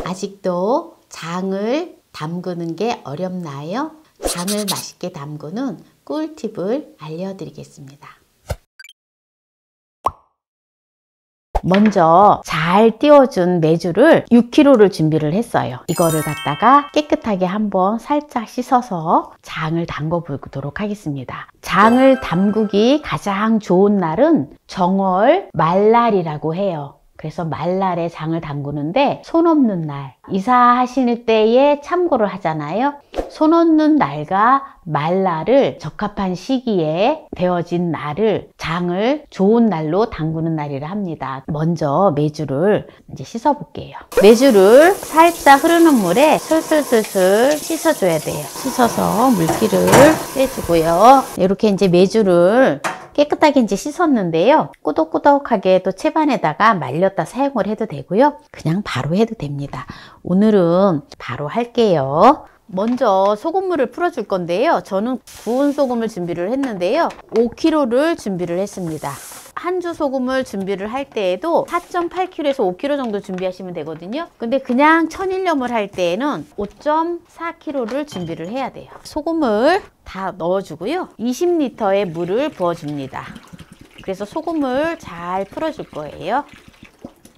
아직도 장을 담그는 게 어렵나요? 장을 맛있게 담그는 꿀팁을 알려드리겠습니다. 먼저 잘 띄워준 메주를 6kg를 준비를 했어요. 이거를 갖다가 깨끗하게 한번 살짝 씻어서 장을 담궈 보도록 하겠습니다. 장을 담그기 가장 좋은 날은 정월 말날이라고 해요. 그래서 말날에 장을 담그는데 손 없는 날, 이사하실 때에 참고를 하잖아요. 손 없는 날과 말날을 적합한 시기에 되어진 날을 장을 좋은 날로 담그는 날이라 합니다. 먼저 메주를 이제 씻어 볼게요. 메주를 살짝 흐르는 물에 슬슬슬슬 씻어줘야 돼요. 씻어서 물기를 빼주고요. 이렇게 이제 메주를 깨끗하게 이제 씻었는데요. 꾸덕꾸덕하게 또 채반에다가 말렸다 사용을 해도 되고요. 그냥 바로 해도 됩니다. 오늘은 바로 할게요. 먼저 소금물을 풀어줄 건데요. 저는 구운 소금을 준비를 했는데요. 5kg를 준비를 했습니다. 한 주 소금을 준비를 할 때에도 4.8kg에서 5kg 정도 준비하시면 되거든요. 근데 그냥 천일염을 할 때에는 5.4kg를 준비를 해야 돼요. 소금을 다 넣어주고요. 20L의 물을 부어줍니다. 그래서 소금을 잘 풀어줄 거예요.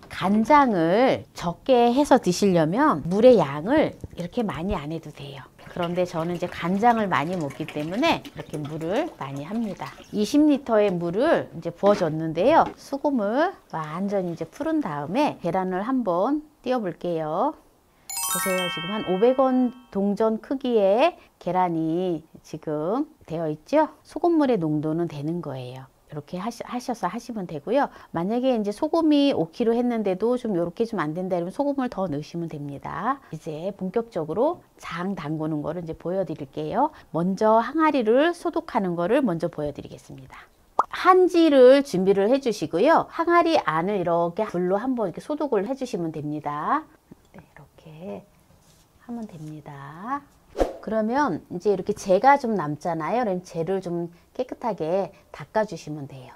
간장을 적게 해서 드시려면 물의 양을 이렇게 많이 안 해도 돼요. 그런데 저는 이제 간장을 많이 먹기 때문에 이렇게 물을 많이 합니다. 20L의 물을 이제 부어줬는데요. 소금을 완전히 이제 풀은 다음에 계란을 한번 띄워 볼게요. 보세요. 지금 한 500원 동전 크기의 계란이 지금 되어 있죠? 소금물의 농도는 되는 거예요. 이렇게 하셔서 하시면 되고요. 만약에 이제 소금이 5kg 했는데도 좀 이렇게 좀 안 된다 그러면 소금을 더 넣으시면 됩니다. 이제 본격적으로 장 담그는 거를 이제 보여드릴게요. 먼저 항아리를 소독하는 거를 먼저 보여드리겠습니다. 한지를 준비를 해주시고요. 항아리 안을 이렇게 불로 한번 이렇게 소독을 해주시면 됩니다. 네, 이렇게 하면 됩니다. 그러면 이제 이렇게 재가 좀 남잖아요. 그럼 재를 좀 깨끗하게 닦아주시면 돼요.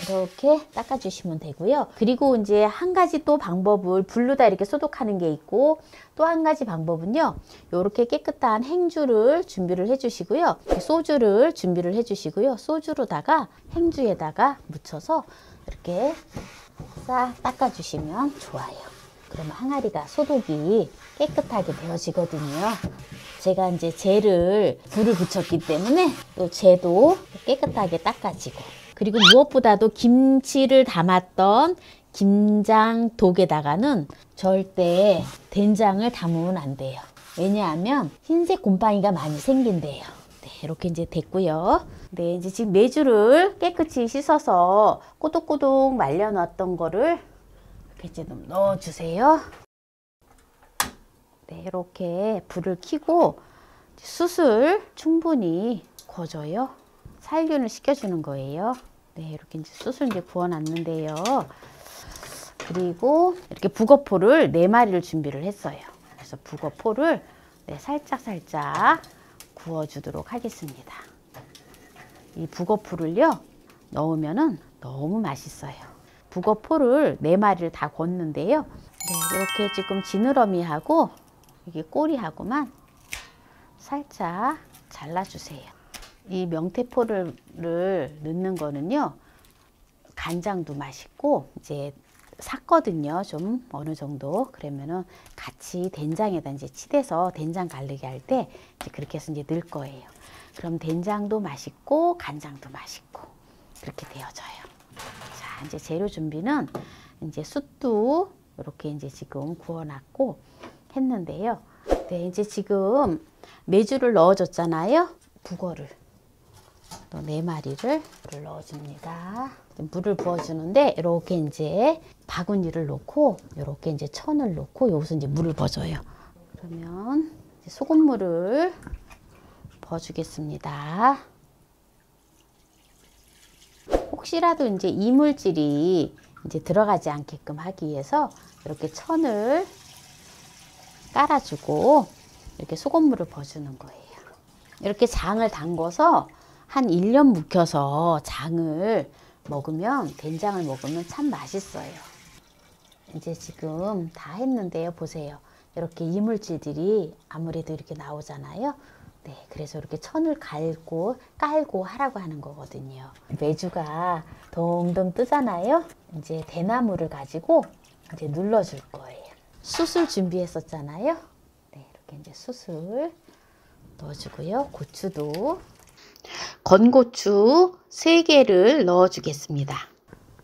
이렇게 닦아주시면 되고요. 그리고 이제 한 가지 또 방법을 불로다 이렇게 소독하는 게 있고, 또 한 가지 방법은요. 이렇게 깨끗한 행주를 준비를 해주시고요. 소주를 준비를 해주시고요. 소주로다가 행주에다가 묻혀서 이렇게 싹 닦아주시면 좋아요. 그러면 항아리가 소독이 깨끗하게 되어지거든요. 제가 이제 재를 불을 붙였기 때문에 또 재도 깨끗하게 닦아지고, 그리고 무엇보다도 김치를 담았던 김장독에다가는 절대 된장을 담으면 안 돼요. 왜냐하면 흰색 곰팡이가 많이 생긴대요. 네, 이렇게 이제 됐고요. 네, 이제 지금 메주를 깨끗이 씻어서 꼬독꼬독 말려놨던 거를 이렇게 이제 넣어주세요. 네, 이렇게 불을 켜고 숯을 충분히 구워줘요. 살균을 시켜주는 거예요. 네, 이렇게 이제 숯을 이제 구워놨는데요. 그리고 이렇게 북어포를 4마리를 준비를 했어요. 그래서 북어포를 네, 살짝 구워주도록 하겠습니다. 이 북어포를요 넣으면은 너무 맛있어요. 북어포를 4마리를 다 구웠는데요. 네, 이렇게 지금 지느러미하고 이게 꼬리하고만 살짝 잘라주세요. 이 명태포를 넣는 거는요, 간장도 맛있고, 이제 샀거든요. 좀 어느 정도. 그러면은 같이 된장에다 이제 치대서 된장 갈르기 할 때 이제 그렇게 해서 이제 넣을 거예요. 그럼 된장도 맛있고, 간장도 맛있고, 그렇게 되어져요. 자, 이제 재료 준비는 이제 숯도 이렇게 이제 지금 구워놨고 했는데요. 네, 이제 지금 메주를 넣어줬잖아요. 북어를 또 4마리를 넣어줍니다. 물을 부어주는데 이렇게 이제 바구니를 놓고 이렇게 이제 천을 놓고 여기서 이제 물을 부어줘요. 그러면 이제 소금물을 부어주겠습니다. 혹시라도 이제 이물질이 이제 들어가지 않게끔 하기 위해서 이렇게 천을 깔아주고 이렇게 소금물을 부어주는 거예요. 이렇게 장을 담궈서 한 1년 묵혀서 장을 먹으면, 된장을 먹으면 참 맛있어요. 이제 지금 다 했는데요. 보세요. 이렇게 이물질들이 아무래도 이렇게 나오잖아요. 네, 그래서 이렇게 천을 깔고 하라고 하는 거거든요. 메주가 동동 뜨잖아요. 이제 대나무를 가지고 이제 눌러줄 거예요. 숯을 준비했었잖아요. 네, 이렇게 이제 숯을 넣어주고요. 고추도 건고추 3개를 넣어주겠습니다.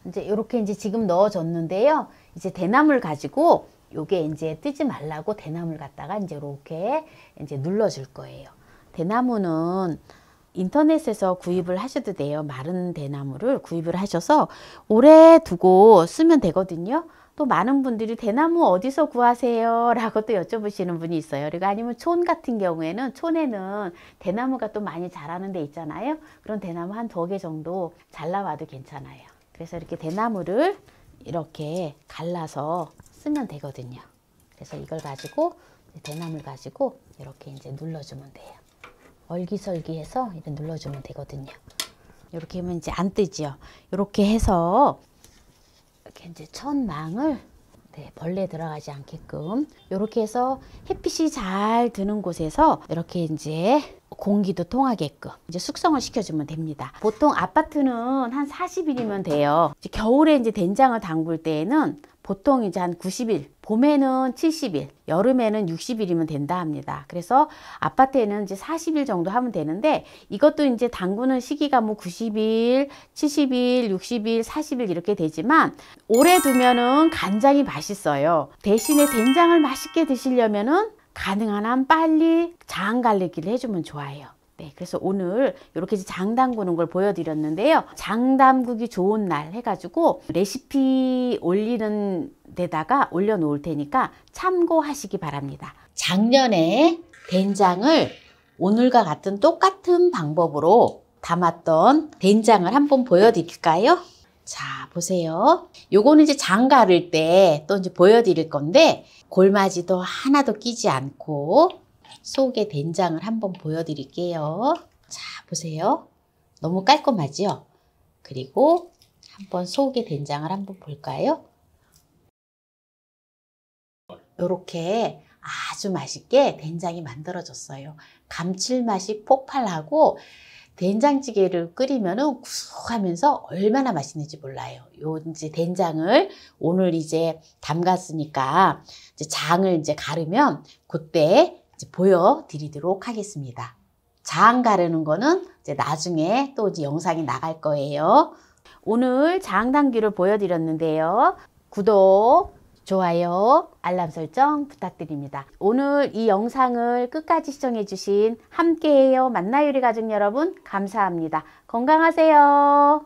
이제 이렇게 이제 지금 넣어줬는데요. 이제 대나무를 가지고 요게 이제 뜨지 말라고 대나무를 갖다가 이제 이렇게 이제 눌러줄 거예요. 대나무는 인터넷에서 구입을 하셔도 돼요. 마른 대나무를 구입을 하셔서 오래 두고 쓰면 되거든요. 또 많은 분들이 대나무 어디서 구하세요? 라고 또 여쭤보시는 분이 있어요. 그리고 아니면 촌 같은 경우에는 촌에는 대나무가 또 많이 자라는 데 있잖아요. 그런 대나무 한 2개 정도 잘라와도 괜찮아요. 그래서 이렇게 대나무를 이렇게 갈라서 쓰면 되거든요. 그래서 이걸 가지고 대나무를 가지고 이렇게 이제 눌러주면 돼요. 얼기설기해서 이렇게 눌러주면 되거든요. 이렇게 하면 이제 안 뜨죠. 이렇게 해서 이렇게 이제 천망을 벌레 들어가지 않게끔 이렇게 해서 햇빛이 잘 드는 곳에서 이렇게 이제 공기도 통하게끔 이제 숙성을 시켜주면 됩니다. 보통 아파트는 한 40일이면 돼요. 이제 겨울에 이제 된장을 담글 때에는 보통 이제 한 90일, 봄에는 70일, 여름에는 60일이면 된다 합니다. 그래서 아파트에는 이제 40일 정도 하면 되는데 이것도 이제 담그는 시기가 뭐 90일, 70일, 60일, 40일 이렇게 되지만 오래 두면은 간장이 맛있어요. 대신에 된장을 맛있게 드시려면은 가능한 한 빨리 장 갈리기를 해주면 좋아요. 네, 그래서 오늘 이렇게 장 담그는 걸 보여드렸는데요. 장 담그기 좋은 날 해가지고 레시피 올리는 데다가 올려놓을 테니까 참고하시기 바랍니다. 작년에 된장을 오늘과 같은 똑같은 방법으로 담았던 된장을 한번 보여드릴까요? 자, 보세요. 요거는 이제 장 가를 때 또 이제 보여드릴 건데 골마지도 하나도 끼지 않고 속에 된장을 한번 보여드릴게요. 자, 보세요. 너무 깔끔하죠? 그리고 한번 속에 된장을 한번 볼까요? 이렇게 아주 맛있게 된장이 만들어졌어요. 감칠맛이 폭발하고 된장찌개를 끓이면 구수하면서 얼마나 맛있는지 몰라요. 요 이제 된장을 오늘 이제 담갔으니까 이제 장을 이제 가르면 그때 이제 보여드리도록 하겠습니다. 장 가르는 거는 이제 나중에 또 이제 영상이 나갈 거예요. 오늘 장 담기를 보여드렸는데요. 구독, 좋아요, 알람 설정 부탁드립니다. 오늘 이 영상을 끝까지 시청해주신 함께해요 만나요리 가족 여러분 감사합니다. 건강하세요.